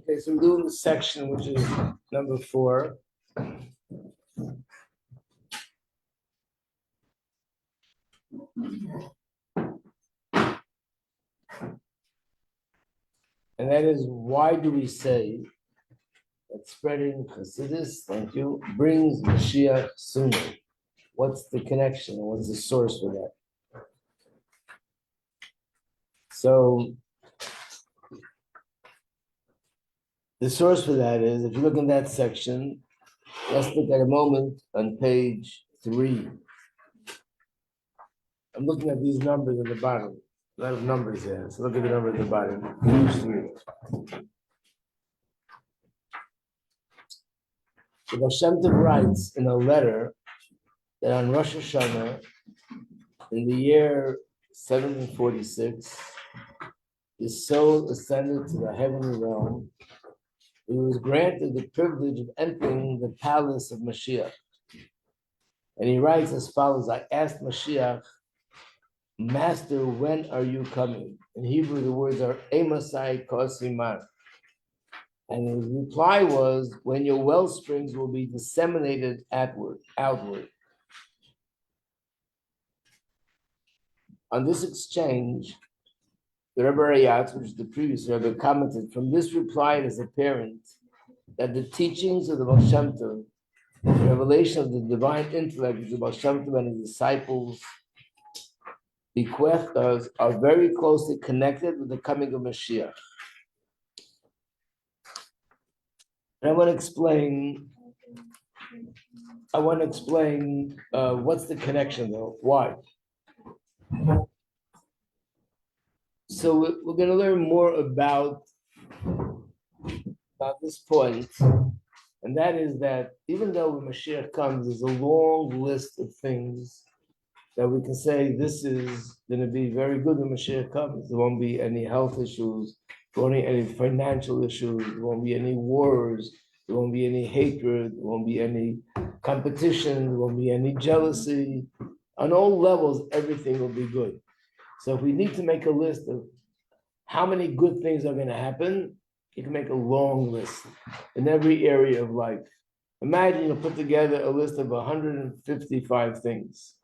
Okay, so we're doing the section which is number 4. And that is, why do we say that spreading Chassidus, thank you, brings Mashiach sooner? What's the connection? What's the source for that? So the source for that is, if you look in that section, let's look at a moment on page 3. I'm looking at these numbers at the bottom. A lot of numbers here. So look at the number at the bottom. Page 3. So Baal Shem Tov writes in a letter that on Rosh Hashanah, in the year 1746, his soul ascended to the heavenly realm. He was granted the privilege of entering the palace of Mashiach. And he writes as follows: I asked Mashiach, Master, when are you coming? In Hebrew, the words are Emasai Kosiman. And his reply was, when your well springs will be disseminated outward. On this exchange, the Rebbe Rayatz, which is the previous Rebbe, commented, from this reply it is apparent that the teachings of the Baal Shem Tov, the revelation of the divine intellect of the Baal Shem Tov and his disciples bequeathed us, are very closely connected with the coming of Mashiach. And I want to explain what's the connection though, why? So we're going to learn more about this point, and that is that even though when Mashiach comes, there's a long list of things that we can say this is going to be very good when Mashiach comes. There won't be any health issues, there won't be any financial issues, there won't be any wars, there won't be any hatred, there won't be any competition, there won't be any jealousy. On all levels, everything will be good. So if we need to make a list of how many good things are going to happen, you can make a long list in every area of life. Imagine you put together a list of 155 things.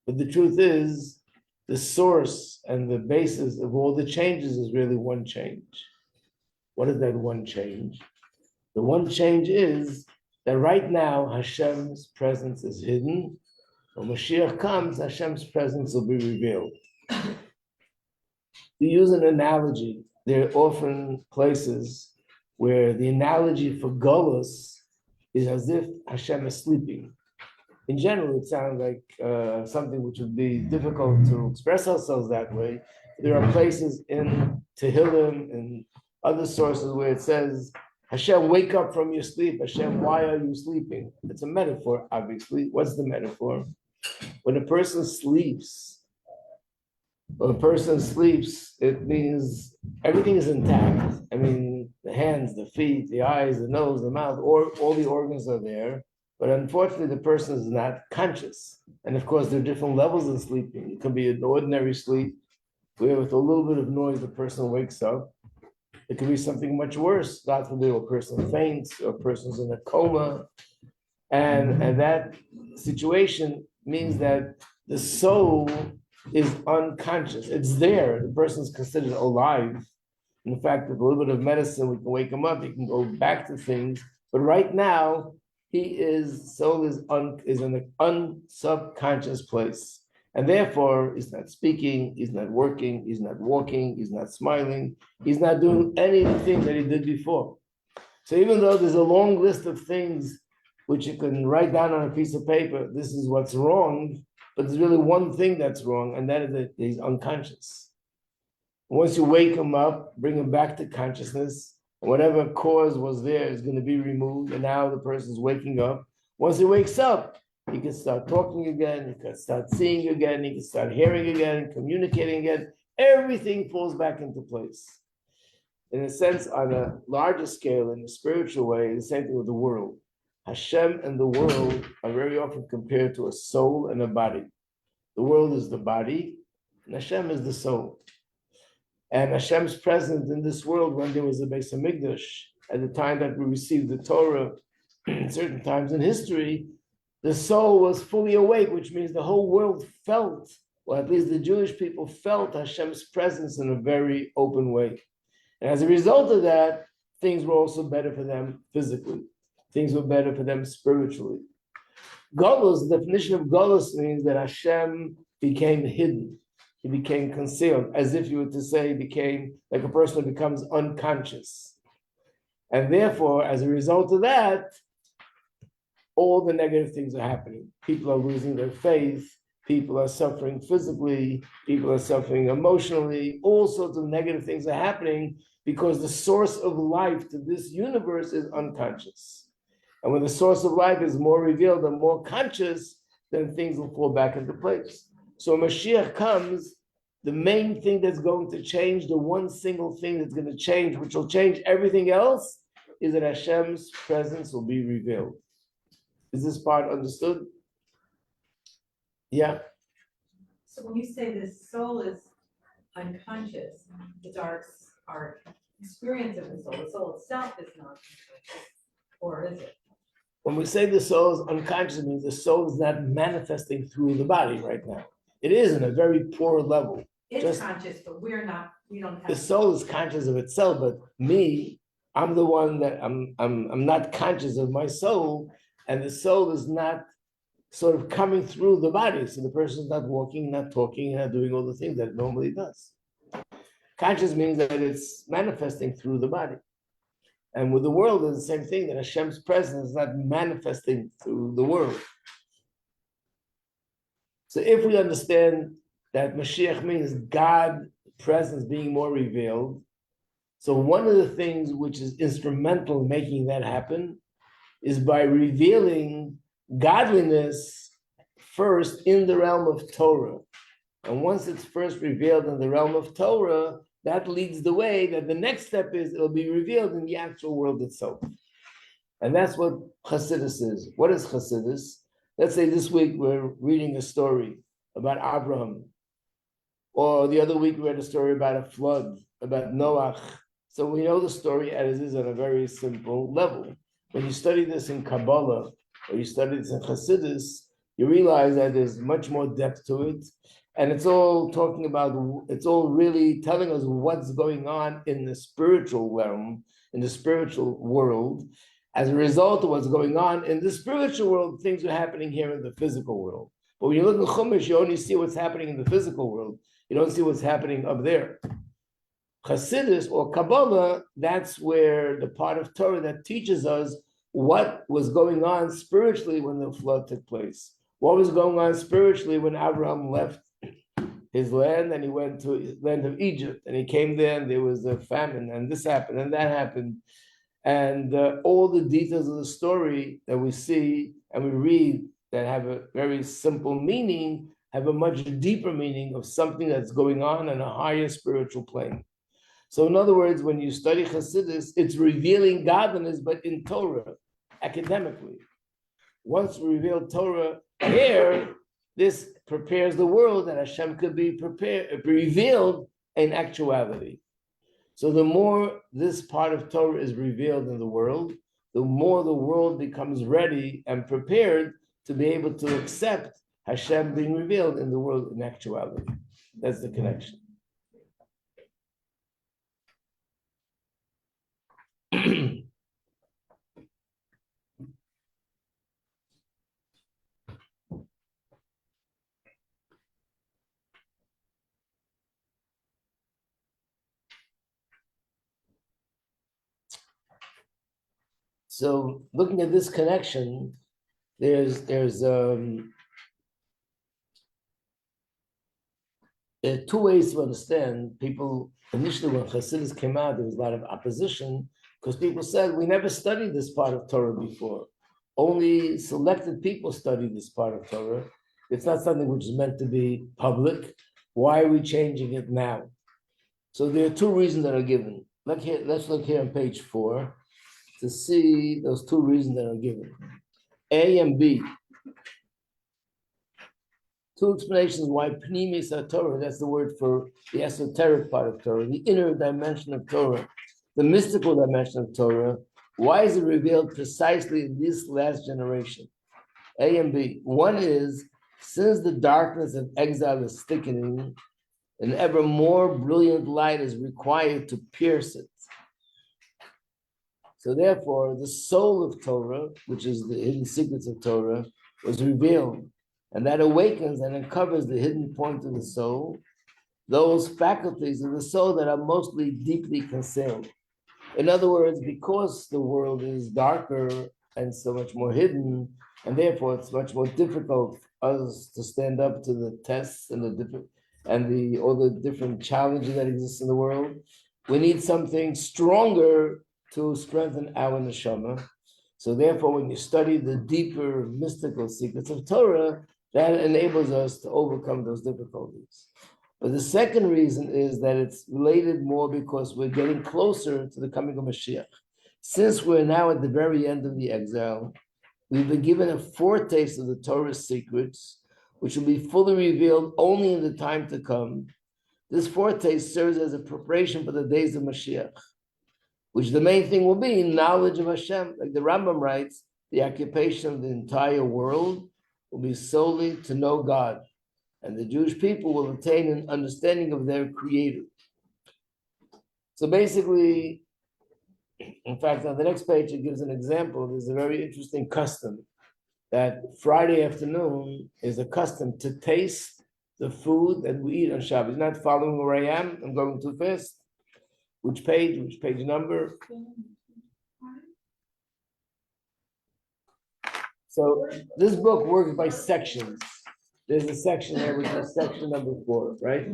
But the truth is, the source and the basis of all the changes is really one change. What is that one change? The one change is that right now, Hashem's presence is hidden. When Mashiach comes, Hashem's presence will be revealed. To use an analogy, there are often places where the analogy for Golus is as if Hashem is sleeping. In general, it sounds like something which would be difficult to express ourselves that way. There are places in Tehillim and other sources where it says, Hashem, wake up from your sleep. Hashem, why are you sleeping? It's a metaphor, obviously. What's the metaphor? When a person sleeps, it means everything is intact. I mean, the hands, the feet, the eyes, the nose, the mouth, all the organs are there. But unfortunately, the person is not conscious. And of course, there are different levels of sleeping. It can be an ordinary sleep, where with a little bit of noise, the person wakes up. It could be something much worse. God forbid, a person faints, or a person's in a coma. And that situation means that the soul is unconscious. It's there. The person's considered alive. In fact, with a little bit of medicine, we can wake him up. He can go back to things. But right now, soul is in an unsubconscious place. And therefore, he's not speaking, he's not working, he's not walking, he's not smiling, he's not doing anything that he did before. So even though there's a long list of things which you can write down on a piece of paper, this is what's wrong, but there's really one thing that's wrong, and that is that he's unconscious. Once you wake him up, bring him back to consciousness, whatever cause was there is going to be removed, and now the person's waking up. Once he wakes up, he can start talking again, he can start seeing again, he can start hearing again, communicating again. Everything falls back into place. In a sense, on a larger scale, in a spiritual way, the same thing with the world. Hashem and the world are very often compared to a soul and a body. The world is the body, and Hashem is the soul. And Hashem's presence in this world when there was a Beis Hamikdash, at the time that we received the Torah, certain times in history, the soul was fully awake, which means the whole world felt, or at least the Jewish people felt Hashem's presence in a very open way. And as a result of that, things were also better for them physically. Things were better for them spiritually. Golus, the definition of Golus means that Hashem became hidden. He became concealed, as if you were to say, became like a person who becomes unconscious. And therefore, as a result of that, all the negative things are happening. People are losing their faith. People are suffering physically. People are suffering emotionally. All sorts of negative things are happening because the source of life to this universe is unconscious. And when the source of life is more revealed and more conscious, then things will fall back into place. So when Mashiach comes, the main thing that's going to change, the one single thing that's going to change, which will change everything else, is that Hashem's presence will be revealed. Is this part understood? Yeah. So when you say the soul is unconscious, it's our experience of the soul itself is not unconscious, or is it? When we say the soul is unconscious, it means the soul is not manifesting through the body right now. It is in a very poor level. It's conscious, but we don't have. The soul is conscious of itself, but me, I'm the one that I'm not conscious of my soul, and the soul is not sort of coming through the body. So the person is not walking, not talking, not doing all the things that it normally does. Conscious means that it's manifesting through the body. And with the world, it's the same thing, that Hashem's presence is not manifesting through the world. So if we understand that Mashiach means God presence being more revealed, so one of the things which is instrumental in making that happen is by revealing godliness first in the realm of Torah. And once it's first revealed in the realm of Torah, that leads the way that the next step is it'll be revealed in the actual world itself. And that's what Chassidus is. What is Chassidus? Let's say this week we're reading a story about Abraham. Or the other week we read a story about a flood, about Noach. So we know the story as is on a very simple level. When you study this in Kabbalah, or you study this in Chassidus, you realize that there's much more depth to it. And it's all talking about, it's all really telling us what's going on in the spiritual realm, in the spiritual world. As a result of what's going on in the spiritual world, things are happening here in the physical world. But when you look at Chumash, you only see what's happening in the physical world. You don't see what's happening up there. Chassidus or Kabbalah, that's where the part of Torah that teaches us what was going on spiritually when the flood took place. What was going on spiritually when Abraham left his land and he went to the land of Egypt, and he came there and there was a famine and this happened and that happened. And all the details of the story that we see and we read that have a very simple meaning have a much deeper meaning of something that's going on a higher spiritual plane. So in other words, when you study Chassidus, it's revealing godliness, but in Torah, academically. Once we reveal Torah here, this prepares the world that Hashem could be revealed in actuality. So the more this part of Torah is revealed in the world, the more the world becomes ready and prepared to be able to accept Hashem being revealed in the world in actuality. That's the connection. So looking at this connection, there are two ways to understand. People, initially when Chassidus came out, there was a lot of opposition because people said, we never studied this part of Torah before. Only selected people study this part of Torah. It's not something which is meant to be public. Why are we changing it now? So there are two reasons that are given. Let's look here on page 4 to see those two reasons that are given. A and B. Two explanations why Pnimis Torah, that's the word for the esoteric part of Torah, the inner dimension of Torah, the mystical dimension of Torah. Why is it revealed precisely in this last generation? A and B. One is, since the darkness of exile is thickening, an ever more brilliant light is required to pierce it. So therefore, the soul of Torah, which is the hidden secrets of Torah, was revealed. And that awakens and uncovers the hidden point of the soul, those faculties of the soul that are mostly deeply concealed. In other words, because the world is darker and so much more hidden, and therefore it's much more difficult for us to stand up to the tests and all the different challenges that exist in the world, we need something stronger to strengthen our neshama. So therefore, when you study the deeper mystical secrets of Torah, that enables us to overcome those difficulties. But the second reason is that it's related more because we're getting closer to the coming of Mashiach. Since we're now at the very end of the exile, we've been given a foretaste of the Torah's secrets, which will be fully revealed only in the time to come. This foretaste serves as a preparation for the days of Mashiach, which the main thing will be knowledge of Hashem. Like the Rambam writes, the occupation of the entire world will be solely to know God, and the Jewish people will attain an understanding of their Creator. So basically, in fact, on the next page, it gives an example. There's a very interesting custom that Friday afternoon is a custom to taste the food that we eat on Shabbos. Not following where I am, I'm going too fast. Which page number? So this book works by sections. There's a section there, which is section number 4, right?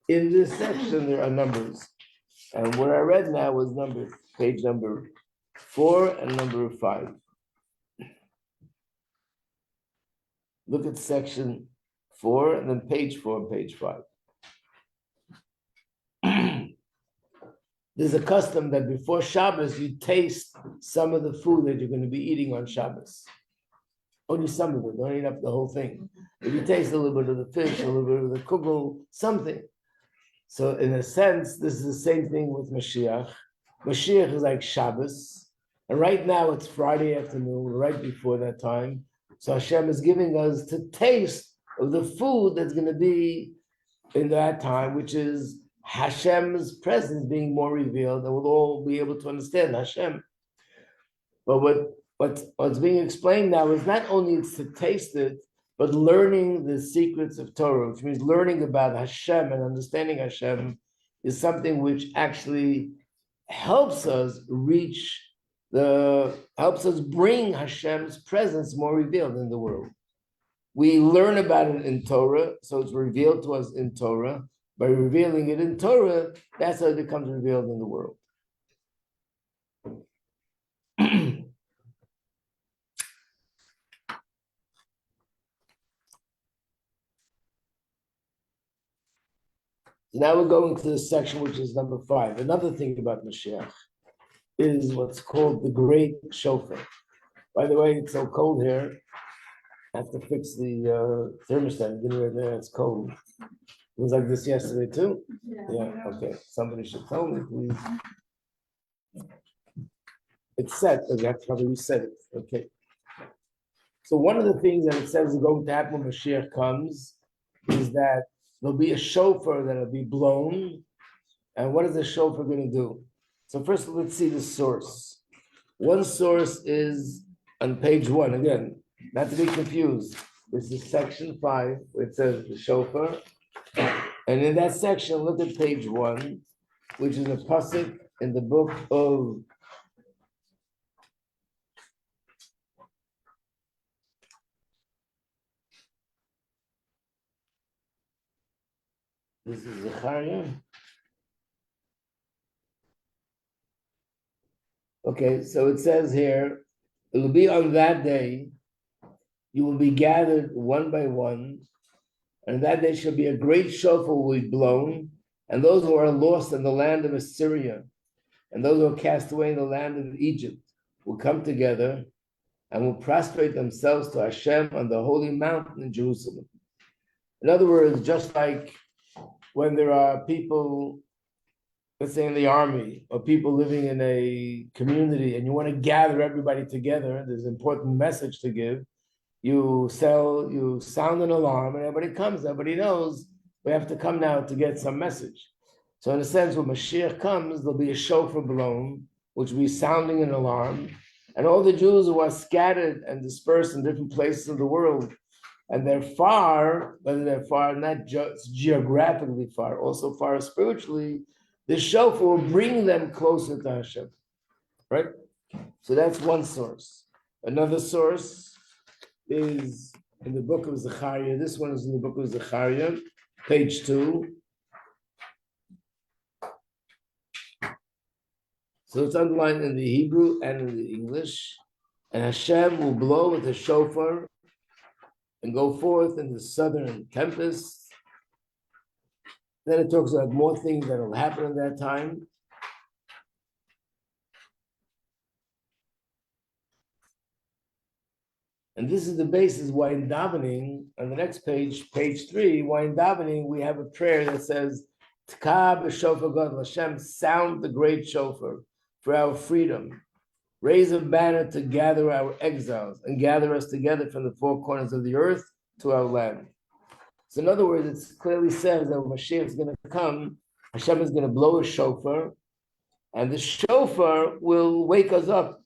In this section, there are numbers. And what I read now was page number 4 and number 5. Look at section 4 and then page 4 and page 5. There's a custom that before Shabbos, you taste some of the food that you're going to be eating on Shabbos. Only some of it, don't eat up the whole thing. But you taste a little bit of the fish, a little bit of the kugel, something. So in a sense, this is the same thing with Mashiach. Mashiach is like Shabbos. And right now it's Friday afternoon, right before that time. So Hashem is giving us to taste of the food that's going to be in that time, which is Hashem's presence being more revealed, and we'll all be able to understand Hashem. But what's being explained now is not only it's to taste it, but learning the secrets of Torah, which means learning about Hashem and understanding Hashem is something which actually helps us helps us bring Hashem's presence more revealed in the world. We learn about it in Torah, so it's revealed to us in Torah. By revealing it in Torah, that's how it becomes revealed in the world. Now we're going to the section which is number 5. Another thing about Mashiach is what's called the great shofar. By the way, it's so cold here. I have to fix the thermostat. There, it's cold. It was like this yesterday too? Yeah, okay. Somebody should tell me, please. It's set, but you have to probably reset it. Okay. So one of the things that it says is going to happen when Mashiach comes is that there'll be a shofar that'll be blown. And what is the shofar going to do? So first, let's see the source. One source is on page 1. Again, not to be confused. This is section 5, where it says the shofar. And in that section, look at page 1, which is a pasuk in the book of this is Zechariah. Okay, so it says here, it will be on that day, you will be gathered one by one, and that day shall be a great shofar will be blown, and those who are lost in the land of Assyria, and those who are cast away in the land of Egypt, will come together and will prostrate themselves to Hashem on the holy mountain in Jerusalem. In other words, just like when there are people, let's say in the army, or people living in a community, and you want to gather everybody together, there's an important message to give. You sound an alarm, and everybody comes, everybody knows we have to come now to get some message. So in a sense, when Mashiach comes, there'll be a shofar blown, which will be sounding an alarm, and all the Jews who are scattered and dispersed in different places of the world, and they're far, whether they're far not just geographically far, also far spiritually, the shofar will bring them closer to Hashem, right? So that's one source. Another source is in the book of Zechariah. This one is in the book of Zechariah, page 2. So it's underlined in the Hebrew and in the English. And Hashem will blow with the shofar and go forth in the southern tempest. Then it talks about more things that will happen in that time. And this is the basis why in davening, on the next page, page 3, why in davening we have a prayer that says, Tkah b'shofar God, Hashem, sound the great shofar for our freedom. Raise a banner to gather our exiles and gather us together from the four corners of the earth to our land. So in other words, it clearly says that when Mashiach is going to come, Hashem is going to blow a shofar, and the shofar will wake us up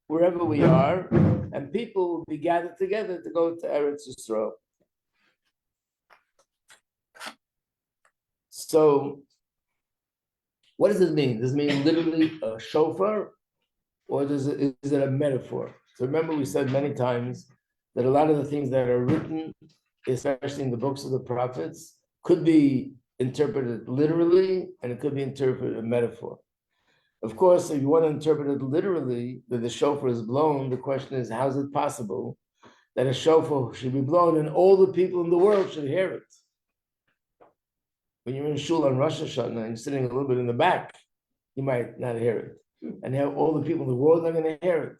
wherever we are, and people will be gathered together to go to Eretz Yisrael. So, what does it mean? Does it mean literally a shofar, or is it a metaphor? So remember, we said many times that a lot of the things that are written, especially in the books of the prophets, could be interpreted literally, and it could be interpreted a metaphor. Of course, if you want to interpret it literally, that the shofar is blown, the question is, how is it possible that a shofar should be blown and all the people in the world should hear it? When you're in shul on Rosh Hashanah and you're sitting a little bit in the back, you might not hear it. And now all the people in the world are going to hear it.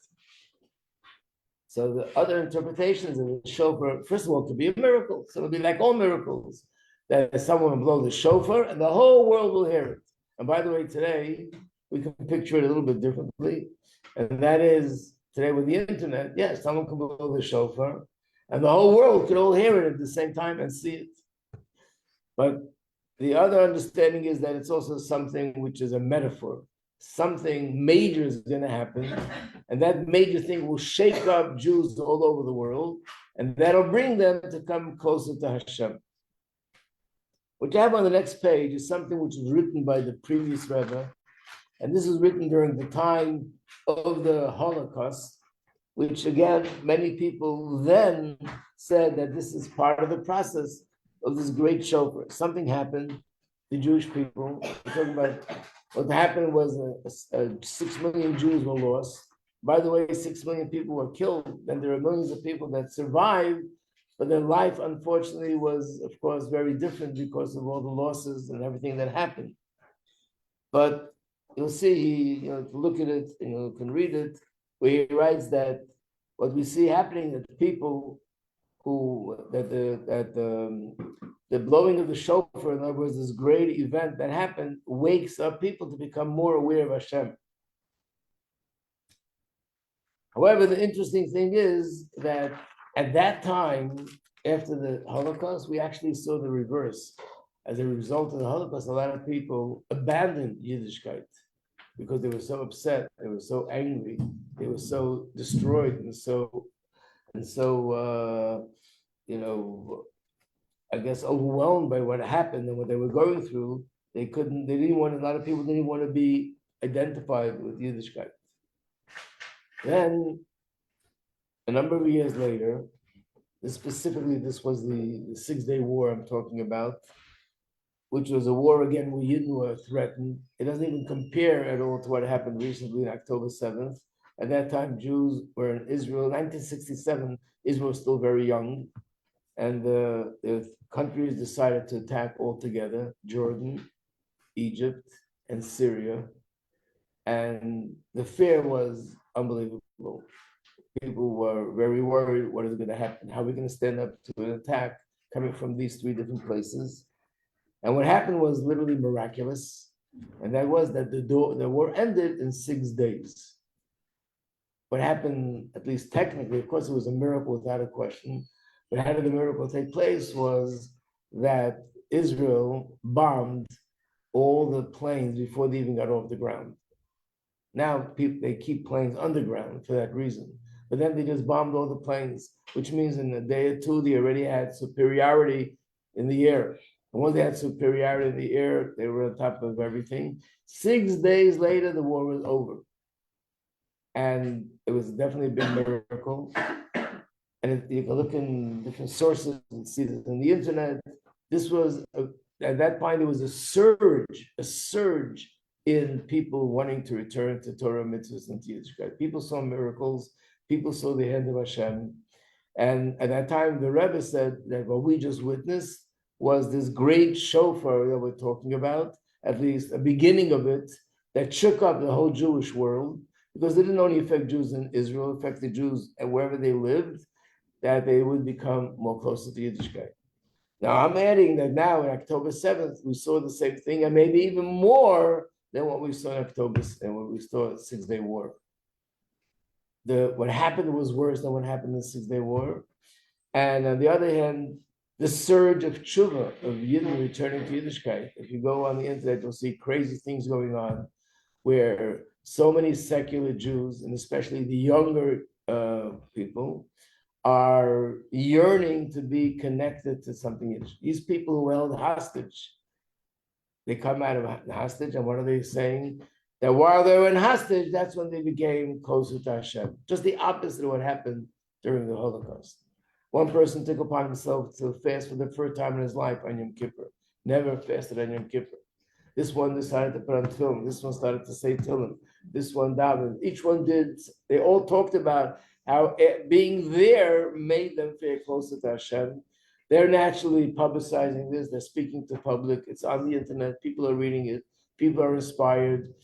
So the other interpretations of the shofar, first of all, could be a miracle. So it'll be like all miracles, that someone will blow the shofar and the whole world will hear it. And by the way, today, we can picture it a little bit differently. And that is, today with the internet, yes, someone can blow the shofar and the whole world could all hear it at the same time and see it. But the other understanding is that it's also something which is a metaphor. Something major is going to happen, and that major thing will shake up Jews all over the world, and that'll bring them to come closer to Hashem. What you have on the next page is something which was written by the previous Rebbe, and this was written during the time of the Holocaust, which again, many people then said that this is part of the process of this great shofar. Something happened, the Jewish people, we're talking about what happened was 6 million Jews were lost. By the way, 6 million people were killed, and there are millions of people that survived, but their life, unfortunately, was, of course, very different because of all the losses and everything that happened. But you'll see, look at it, you can read it, where he writes that what we see happening, that the people the blowing of the shofar, in other words, this great event that happened, wakes up people to become more aware of Hashem. However, the interesting thing is that at that time, after the Holocaust, we actually saw the reverse. As a result of the Holocaust, a lot of people abandoned Yiddishkeit because they were so upset, they were so angry, they were so destroyed, and so I guess overwhelmed by what happened and what they were going through. A lot of people didn't want to be identified with Yiddishkeit. Then, a number of years later, this was the 6-day war I'm talking about, which was a war again where Yidden were threatened. It doesn't even compare at all to what happened recently on October 7th. At that time, Jews were in Israel. 1967, Israel was still very young. And the countries decided to attack all together, Jordan, Egypt, and Syria. And the fear was unbelievable. People were very worried, what is going to happen? How are we going to stand up to an attack coming from these three different places. And what happened was literally miraculous. And that was that the war ended in 6 days. What happened, at least technically, of course, it was a miracle without a question. But how did the miracle take place was that Israel bombed all the planes before they even got off the ground. Now they keep planes underground for that reason. But then they just bombed all the planes, which means in a day or two, they already had superiority in the air. And once they had superiority in the air, they were on top of everything. 6 days later, the war was over. And it was definitely a big miracle. And if you can look in different sources and see this on the internet, this was, at that point, there was a surge in people wanting to return to Torah, mitzvahs, and to Yiddishkeit. People saw miracles, people saw the hand of Hashem. And at that time, the Rebbe said that what we just witnessed was this great shofar that we're talking about, at least a beginning of it, that shook up the whole Jewish world, because it didn't only affect Jews in Israel, it affected Jews and wherever they lived, that they would become more closer to Yiddishkeit. Now, I'm adding that now, on October 7th, we saw the same thing, and maybe even more than what we saw in October and what we saw in the 6-day war. What happened was worse than what happened in the 6-day war. And on the other hand, the surge of tshuva, of Yidden returning to Yiddishkeit. If you go on the internet, you'll see crazy things going on where so many secular Jews, and especially the younger people, are yearning to be connected to something Yiddish. These people who held hostage, they come out of hostage, and what are they saying? That while they were in hostage, that's when they became closer to Hashem. Just the opposite of what happened during the Holocaust. One person took upon himself to fast for the first time in his life on Yom Kippur. Never fasted on Yom Kippur. This one decided to put on film. This one started to say Tehillim. This one davened. Each one did. They all talked about how being there made them feel closer to Hashem. They're naturally publicizing this. They're speaking to public. It's on the internet. People are reading it. People are inspired.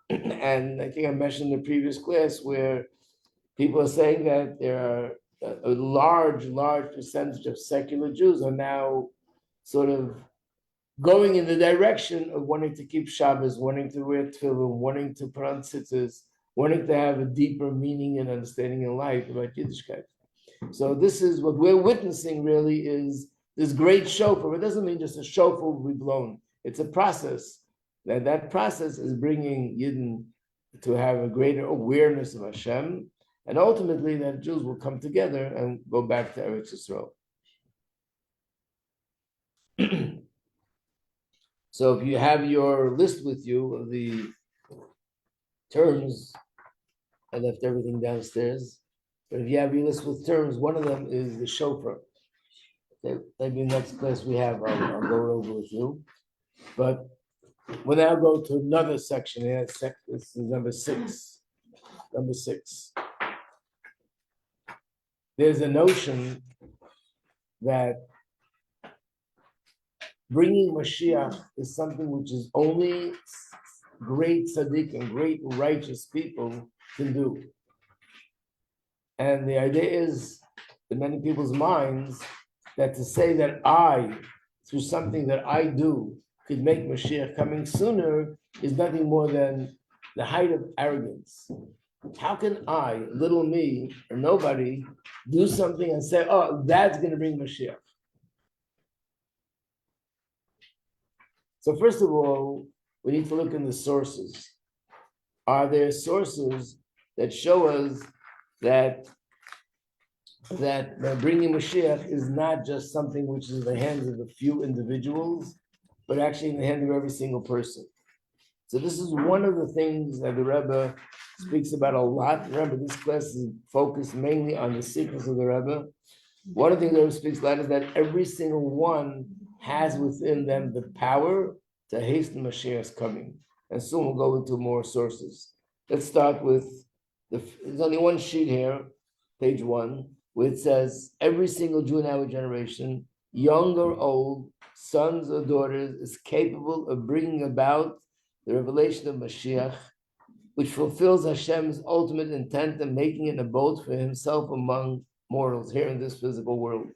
And I think I mentioned in the previous class where people are saying that there are a large percentage of secular Jews are now sort of going in the direction of wanting to keep Shabbos, wanting to wear tefillin, wanting to put on tzitzis, wanting to have a deeper meaning and understanding in life about Yiddishkeit. So this is what we're witnessing really is this great shofar. It doesn't mean just a shofar will be blown. It's a process. That process is bringing Yidden to have a greater awareness of Hashem, and ultimately that Jews will come together and go back to Eretz Yisrael. So if you have your list with you of the terms, I left everything downstairs, but if you have your list with terms, one of them is the shofar. Maybe next class we have, I'll go over with you. But we'll now go to another section. This is number 6. Number 6. There's a notion that bringing Mashiach is something which is only great tzaddik and great righteous people can do. And the idea is, in many people's minds, that to say that I, through something that I do, could make Mashiach coming sooner is nothing more than the height of arrogance. How can I, little me, or nobody, do something and say, oh, that's going to bring Mashiach? So first of all, we need to look in the sources. Are there sources that show us that bringing Mashiach is not just something which is in the hands of a few individuals, but actually in the hands of every single person? So this is one of the things that the Rebbe speaks about a lot. Remember, this class is focused mainly on the secrets of the Rebbe. One of the things the Rebbe speaks a lot is that every single one has within them the power to hasten Mashiach's coming. And soon we'll go into more sources. Let's start with, there's only one sheet here, page 1, where it says, every single Jew in our generation, young or old, sons or daughters, is capable of bringing about the revelation of Mashiach, which fulfills Hashem's ultimate intent and making an abode for himself among mortals here in this physical world.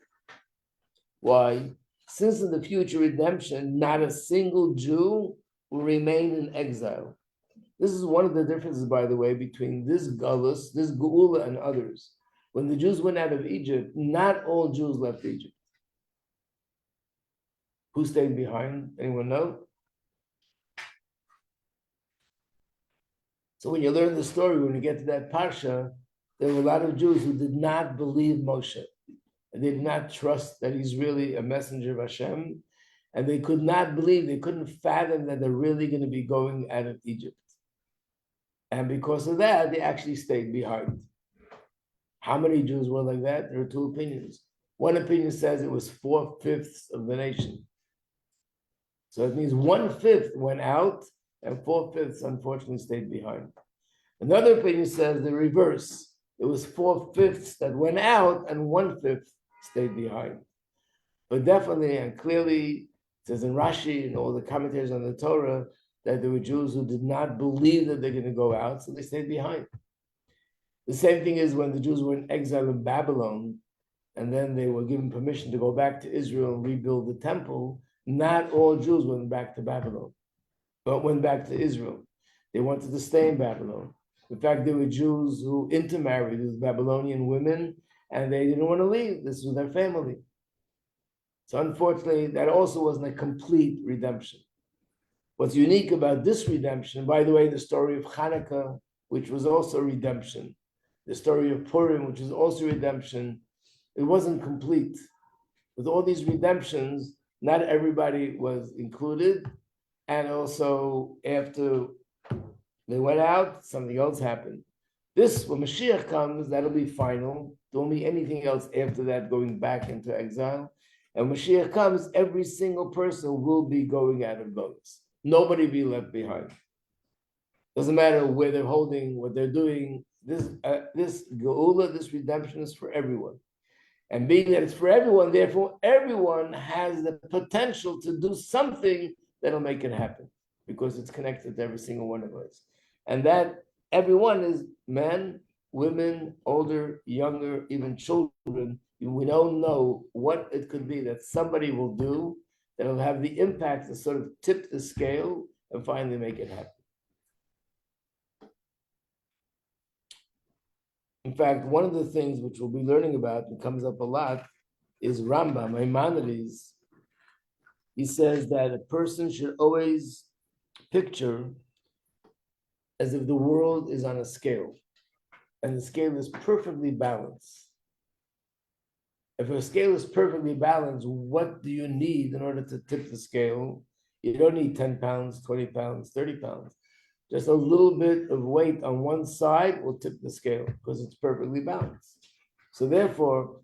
Why? Since in the future redemption, not a single Jew will remain in exile. This is one of the differences, by the way, between this Gullus, this Geulah, and others. When the Jews went out of Egypt, not all Jews left Egypt. Who stayed behind? Anyone know? So when you learn the story, when you get to that Parsha, there were a lot of Jews who did not believe Moshe. And they did not trust that he's really a messenger of Hashem. And they could not believe, they couldn't fathom that they're really going to be going out of Egypt. And because of that, they actually stayed behind. How many Jews were like that? There are two opinions. One opinion says it was 4/5 of the nation. So it means 1/5 went out and 4/5 unfortunately stayed behind. Another opinion says the reverse. It was 4/5 that went out and 1/5 stayed behind. But definitely and clearly, it says in Rashi and all the commentators on the Torah that there were Jews who did not believe that they're going to go out, so they stayed behind. The same thing is when the Jews were in exile in Babylon, and then they were given permission to go back to Israel and rebuild the temple. Not all Jews went back to Babylon, but went back to Israel. They wanted to stay in Babylon. In fact, there were Jews who intermarried with Babylonian women, and they didn't want to leave. This was their family. So unfortunately, that also wasn't a complete redemption. What's unique about this redemption, by the way, the story of Hanukkah, which was also redemption, the story of Purim, which is also redemption, it wasn't complete. With all these redemptions, not everybody was included. And also, after they went out, something else happened. This, when Mashiach comes, that'll be final. There won't be anything else after that going back into exile. And when Mashiach comes, every single person will be going out of boats. Nobody will be left behind. Doesn't matter where they're holding, what they're doing. This Geulah, this redemption is for everyone. And being that it's for everyone, therefore, everyone has the potential to do something that'll make it happen because it's connected to every single one of us. And that everyone is men, women, older, younger, even children. We don't know what it could be that somebody will do that'll have the impact to sort of tip the scale and finally make it happen. In fact, one of the things which we'll be learning about and comes up a lot is Rambam, Maimonides. He says that a person should always picture as if the world is on a scale and the scale is perfectly balanced. If a scale is perfectly balanced, what do you need in order to tip the scale? You don't need 10 pounds, 20 pounds, 30 pounds. Just a little bit of weight on one side will tip the scale because it's perfectly balanced. So therefore,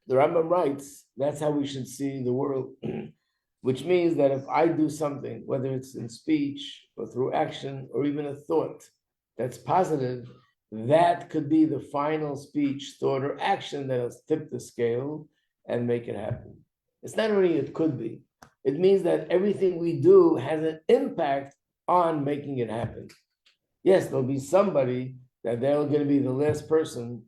the Rambam writes, that's how we should see the world, which means that if I do something, whether it's in speech or through action or even a thought that's positive, that could be the final speech, thought, or action that'll tip the scale and make it happen. It's not only it could be. It means that everything we do has an impact on making it happen. Yes, there'll be somebody that they're going to be the last person.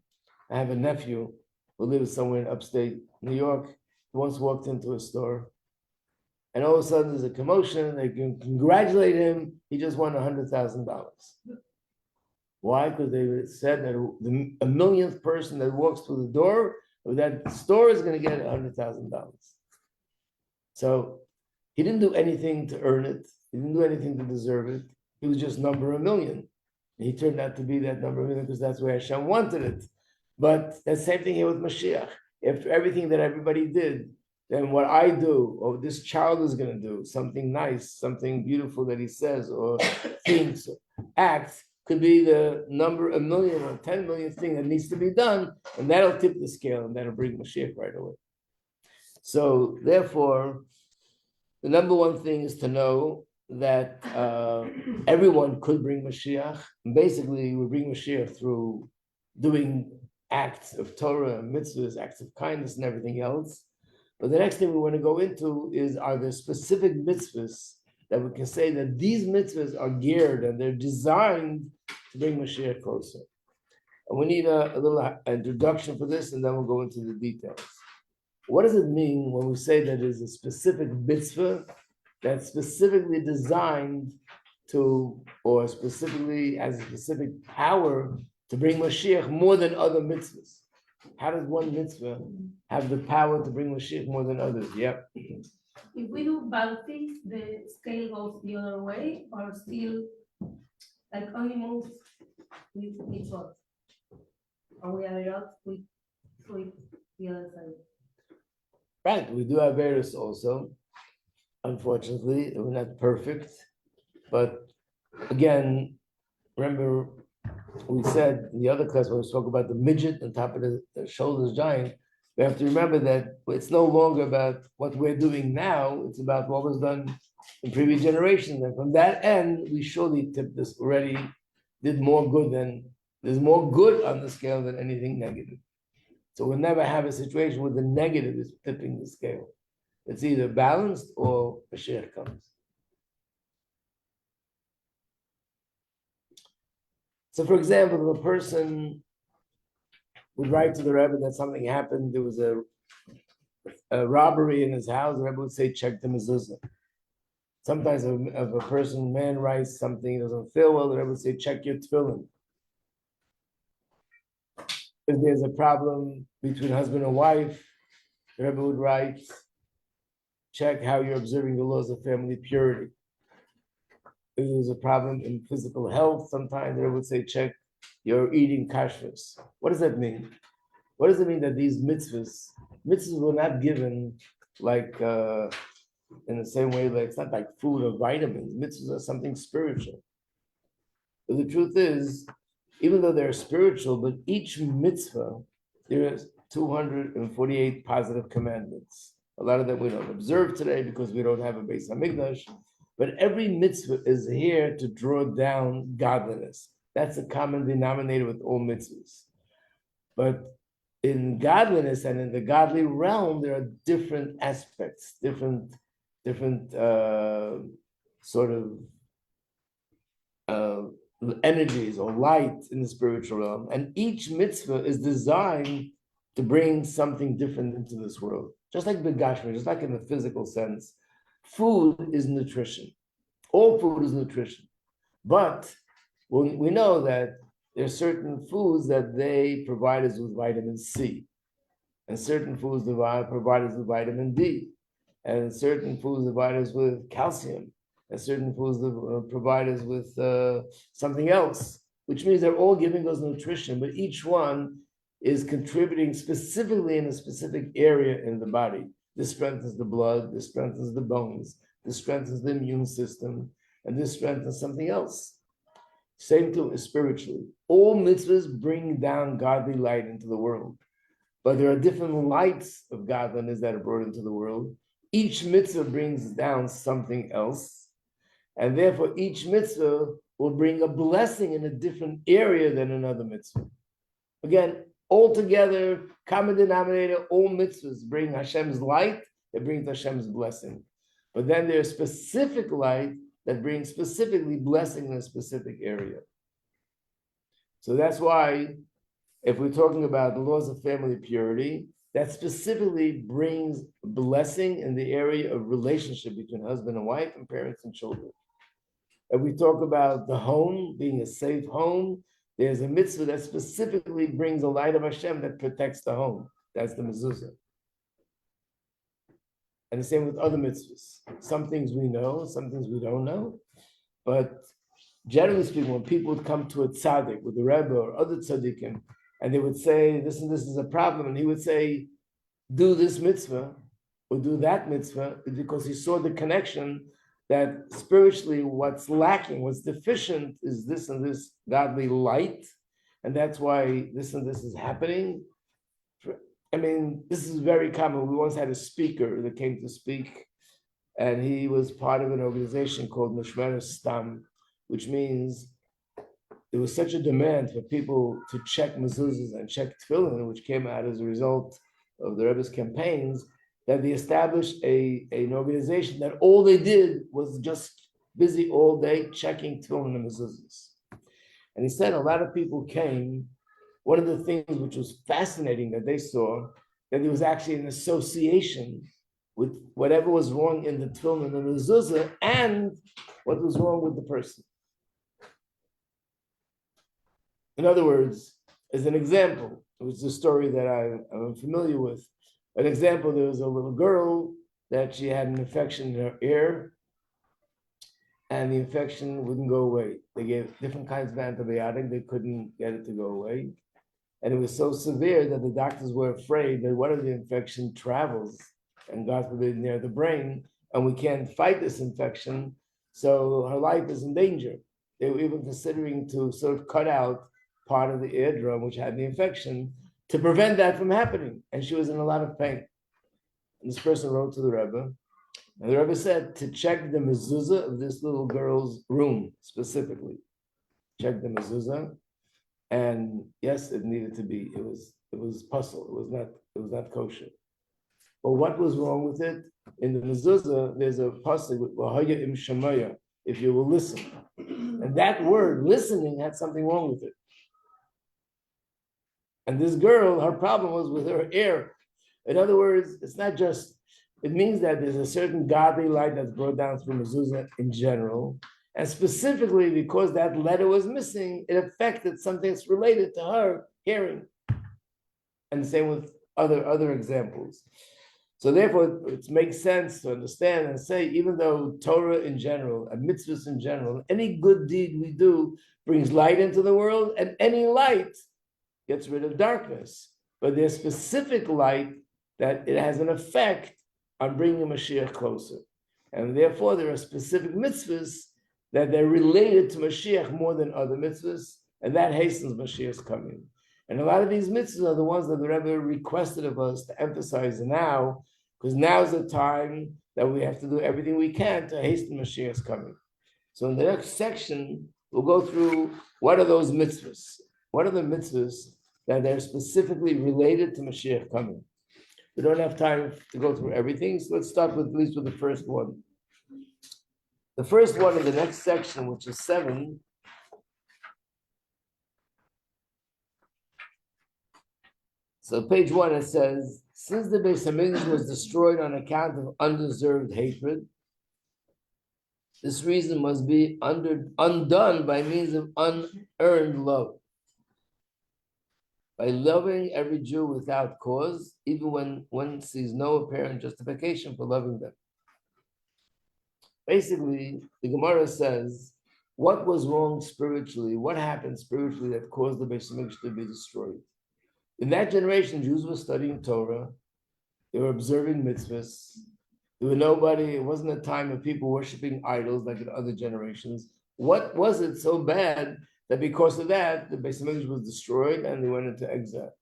I have a nephew who lives somewhere in upstate New York. He once walked into a store, and all of a sudden there's a commotion. They can congratulate him. He just won $100,000. Why? Because they said that a millionth person that walks through the door of that store is going to get $100,000. So he didn't do anything to earn it. He didn't do anything to deserve it. He was just number 1,000,000. And he turned out to be that number 1,000,000 because that's where Hashem wanted it. But the same thing here with Mashiach. If everything that everybody did, then what I do, or this child is going to do, something nice, something beautiful that he says, or thinks, or acts, could be the number 1,000,000 or 10 million thing that needs to be done, and that'll tip the scale, and that'll bring Mashiach right away. So therefore, the number one thing is to know that everyone could bring Mashiach. Basically, we bring Mashiach through doing acts of Torah, mitzvahs, acts of kindness, and everything else. But the next thing we want to go into is, are there specific mitzvahs that we can say that these mitzvahs are geared and they're designed to bring Mashiach closer? And we need a little introduction for this, and then we'll go into the details. What does it mean when we say that there's a specific mitzvah that's specifically designed to, or specifically has a specific power to bring Mashiach more than other mitzvahs? How does one mitzvah have the power to bring Mashiach more than others? Yep. If we do bad things, the scale goes the other way, or still like only moves with mitzvot. Or we are out with the other side. Right, we do have various also. Unfortunately, we're not perfect. But again, remember, we said in the other class when we spoke about the midget on top of the shoulders giant, we have to remember that it's no longer about what we're doing now, it's about what was done in previous generations. And from that end, we surely tipped this already, did more good than, there's more good on the scale than anything negative. So we'll never have a situation where the negative is tipping the scale. It's either balanced or a share comes. So for example, if a person would write to the Rebbe that something happened, there was a robbery in his house, the Rebbe would say, check the mezuzah. Sometimes if a man writes something, he doesn't feel well, the Rebbe would say, check your tefillin. If there's a problem between husband and wife, the Rebbe would write, check how you're observing the laws of family purity. If there's a problem in physical health, sometimes they would say, check your eating kashrus. What does that mean? What does it mean that these mitzvahs were not given like in the same way, like it's not like food or vitamins. Mitzvahs are something spiritual. But the truth is, even though they're spiritual, but each mitzvah, there is 248 positive commandments. A lot of them we don't observe today because we don't have a Beis Hamikdash. But every mitzvah is here to draw down godliness. That's a common denominator with all mitzvahs. But in godliness and in the godly realm, there are different aspects, different sort of energies or light in the spiritual realm. And each mitzvah is designed to bring something different into this world. Just like Begashmi, just like in the physical sense, food is nutrition. All food is nutrition. But we know that there are certain foods that they provide us with vitamin C, and certain foods provide us with vitamin D, and certain foods provide us with calcium, and certain foods provide us with something else, which means they're all giving us nutrition, but each one is contributing specifically in a specific area in the body. This strengthens the blood, this strengthens the bones, this strengthens the immune system, and this strengthens something else. Same too is spiritually. All mitzvahs bring down godly light into the world, but there are different lights of godliness that are brought into the world. Each mitzvah brings down something else, and therefore each mitzvah will bring a blessing in a different area than another mitzvah. Again, altogether, common denominator, all mitzvahs bring Hashem's light, it brings Hashem's blessing. But then there's specific light that brings specifically blessing in a specific area. So that's why, if we're talking about the laws of family purity, that specifically brings blessing in the area of relationship between husband and wife and parents and children. If we talk about the home being a safe home, there's a mitzvah that specifically brings the light of Hashem that protects the home. That's the mezuzah. And the same with other mitzvahs. Some things we know, some things we don't know. But generally speaking, when people would come to a tzaddik with the Rebbe or other tzaddikim, and they would say, this and this is a problem, and he would say, do this mitzvah or do that mitzvah, because he saw the connection that spiritually what's lacking, what's deficient is this and this godly light, and that's why this and this is happening. I mean, this is very common. We once had a speaker that came to speak, and he was part of an organization called Mishmeres Stam, which means there was such a demand for people to check mezuzahs and check tefillin, which came out as a result of the Rebbe's campaigns, that they established an organization that all they did was just busy all day checking tefillin and mezuzahs. And he said a lot of people came. One of the things which was fascinating that they saw that there was actually an association with whatever was wrong in the tefillin and the mezuzah and what was wrong with the person. In other words, as an example, it was a story that I'm familiar with. An example, there was a little girl that she had an infection in her ear, and the infection wouldn't go away. They gave different kinds of antibiotic, they couldn't get it to go away. And it was so severe that the doctors were afraid that one of the infection travels, and God forbid, near the brain, and we can't fight this infection, so her life is in danger. They were even considering to sort of cut out part of the eardrum, which had the infection, to prevent that from happening. And she was in a lot of pain. And this person wrote to the Rebbe, and the Rebbe said to check the mezuzah of this little girl's room specifically. Check the mezuzah, and yes, it needed to be. It was puzzle. It was not kosher. But what was wrong with it? In the mezuzah, there's a pasuk with "V'haya im shamaya," if you will listen, and that word listening had something wrong with it. And this girl, her problem was with her ear. In other words, it's not just. It means that there's a certain godly light that's brought down through mezuzah in general, and specifically because that letter was missing, it affected something that's related to her hearing. And the same with other examples. So therefore, it makes sense to understand and say, even though Torah in general, and mitzvahs in general, any good deed we do brings light into the world, and any light gets rid of darkness. But there's specific light that it has an effect on bringing Mashiach closer. And therefore, there are specific mitzvahs that they're related to Mashiach more than other mitzvahs, and that hastens Mashiach's coming. And a lot of these mitzvahs are the ones that the Rebbe requested of us to emphasize now, because now is the time that we have to do everything we can to hasten Mashiach's coming. So in the next section, we'll go through what are those mitzvahs? What are the mitzvahs that they're specifically related to Mashiach coming? We don't have time to go through everything, so let's start with at least with the first one. The first one in the next section, which is 7, so page 1, it says, since the Beis Hamikdash was destroyed on account of undeserved hatred, this reason must be undone by means of unearned love. By loving every Jew without cause, even when one sees no apparent justification for loving them. Basically, the Gemara says, what was wrong spiritually? What happened spiritually that caused the Beis Hamikdash to be destroyed? In that generation, Jews were studying Torah. They were observing mitzvahs. There were nobody, it wasn't a time of people worshiping idols like in other generations. What was it so bad that because of that, the Beis Hamikdash was destroyed and they went into exile?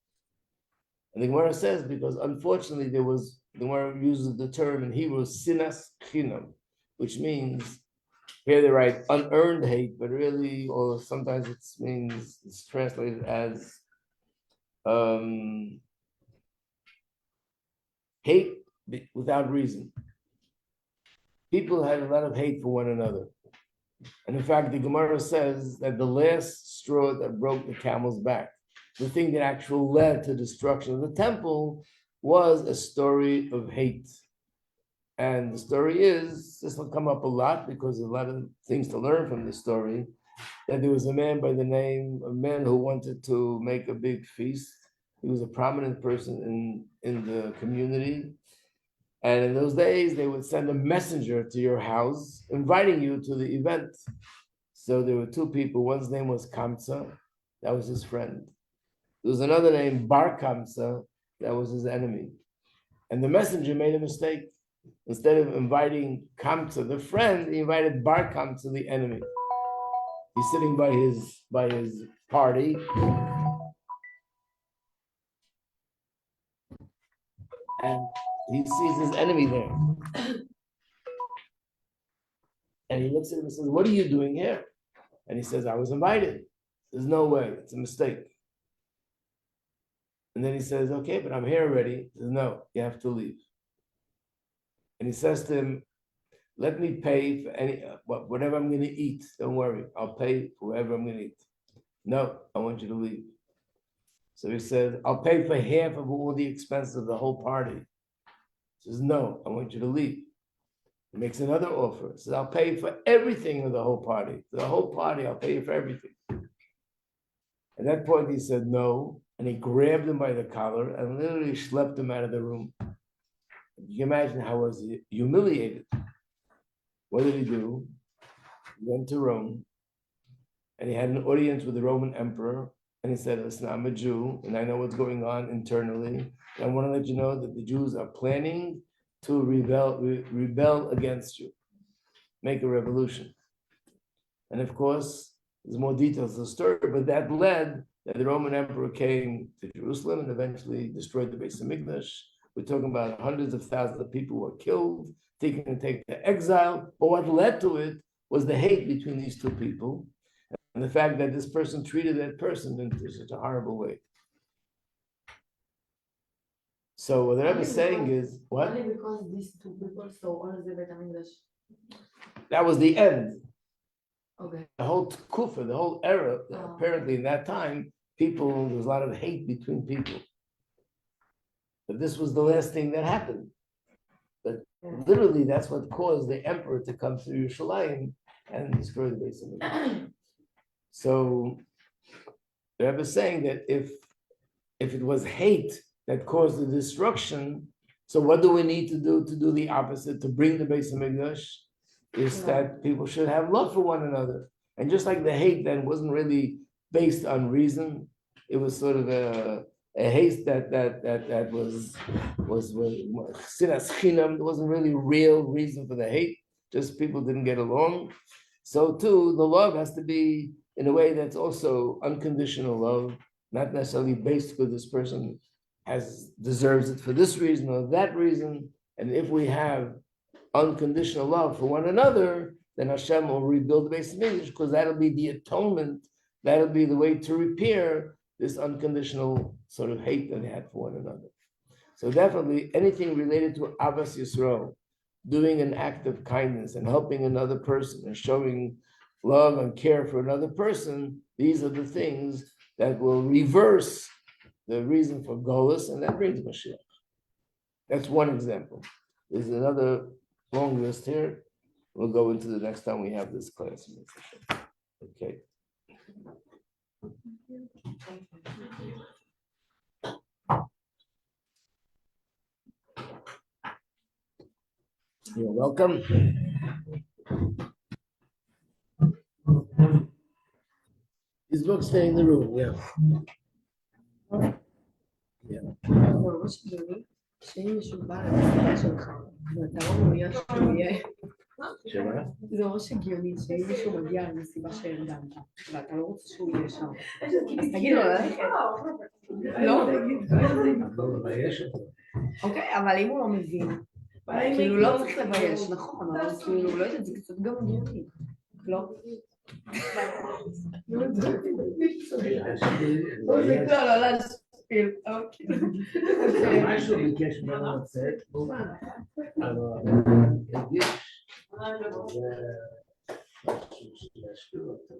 And the Gemara says, because unfortunately the Gemara uses the term in Hebrew, sinas chinam, which means, here they write unearned hate, but really, or sometimes it's translated as hate without reason. People had a lot of hate for one another. And in fact, the Gemara says that the last straw that broke the camel's back, the thing that actually led to destruction of the temple, was a story of hate. And the story is, this will come up a lot because there's a lot of things to learn from this story, that there was a man who wanted to make a big feast. He was a prominent person in the community. And in those days, they would send a messenger to your house, inviting you to the event. So there were 2 people. One's name was Kamsa, that was his friend. There was another named Bar Kamsa, that was his enemy. And the messenger made a mistake. Instead of inviting Kamsa, the friend, he invited Bar Kamsa, the enemy. He's sitting by his party. And he sees his enemy there. And he looks at him and says, what are you doing here? And he says, I was invited. There's no way, it's a mistake. And then he says, okay, but I'm here already. He says, no, you have to leave. And he says to him, let me pay for whatever I'm going to eat. Don't worry, I'll pay for whatever I'm going to eat. No, I want you to leave. So he said, I'll pay for half of all the expenses of the whole party. He says, no, I want you to leave. He makes another offer. He says, I'll pay for everything of the whole party. The whole party, I'll pay you for everything. At that point, he said no, and he grabbed him by the collar and literally schlepped him out of the room. You can imagine how was he humiliated. What did he do? He went to Rome, and he had an audience with the Roman emperor, and he said, listen, I'm a Jew, and I know what's going on internally, and I want to let you know that the Jews are planning to rebel against you, make a revolution. And of course, there's more details to the story, but that led that the Roman emperor came to Jerusalem and eventually destroyed the Beis Hamikdash. We're talking about hundreds of thousands of people were killed, taken to take to exile. But what led to it was the hate between these two people and the fact that this person treated that person in such a horrible way. So what the Rebbe is saying is, what? Only because these two people saw all the Beit HaMikdash. That was the end. Okay. The whole kufa, the whole era, apparently in that time, there was a lot of hate between people. But this was the last thing that happened. But literally, that's what caused the emperor to come to Yerushalayim and destroy the Beis Hamikdash. So the Rebbe is saying that if it was hate that caused the destruction, so what do we need to do the opposite, to bring the Beis Hamikdash? Is that people should have love for one another. And just like the hate then wasn't really based on reason, it was sort of a hate that was sinas chinam. There wasn't really real reason for the hate, just people didn't get along. So too, the love has to be in a way that's also unconditional love, not necessarily based because this person deserves it for this reason or that reason. And if we have unconditional love for one another, then Hashem will rebuild the Beis Hamikdash, because that'll be the atonement, that'll be the way to repair this unconditional sort of hate that they had for one another. So definitely anything related to Avas Yisrael, doing an act of kindness and helping another person and showing love and care for another person, these are the things that will reverse the reason for Golus, and that brings Mashiach. That's one example. There's another long list here. We'll go into the next time we have this class. Okay. You're welcome. These books stay in the room, yeah. שאם מישהו בא למסיבה שלך, ואתה לא מעוניין שהוא יהיה... שמה? זה ממש הגיוני שאם מישהו מגיע למסיבה שארגנת, ואתה לא רוצה שהוא יהיה שם, אז תגיד לו ללכת. לא? אוקיי, אבל אם הוא לא מבין, כאילו לא צריך לבייש, נכון, אבל כאילו לא יודעת, זה קצת גם הגיוני. לא? זה לא להשפיל. אוקיי. משהו ביקש ממנו לצאת, אבל הרגיש להשפיל אותו.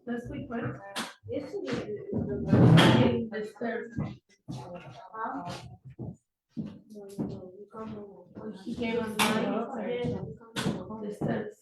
Last week, right? Yesterday, the stairs. He came on the stairs.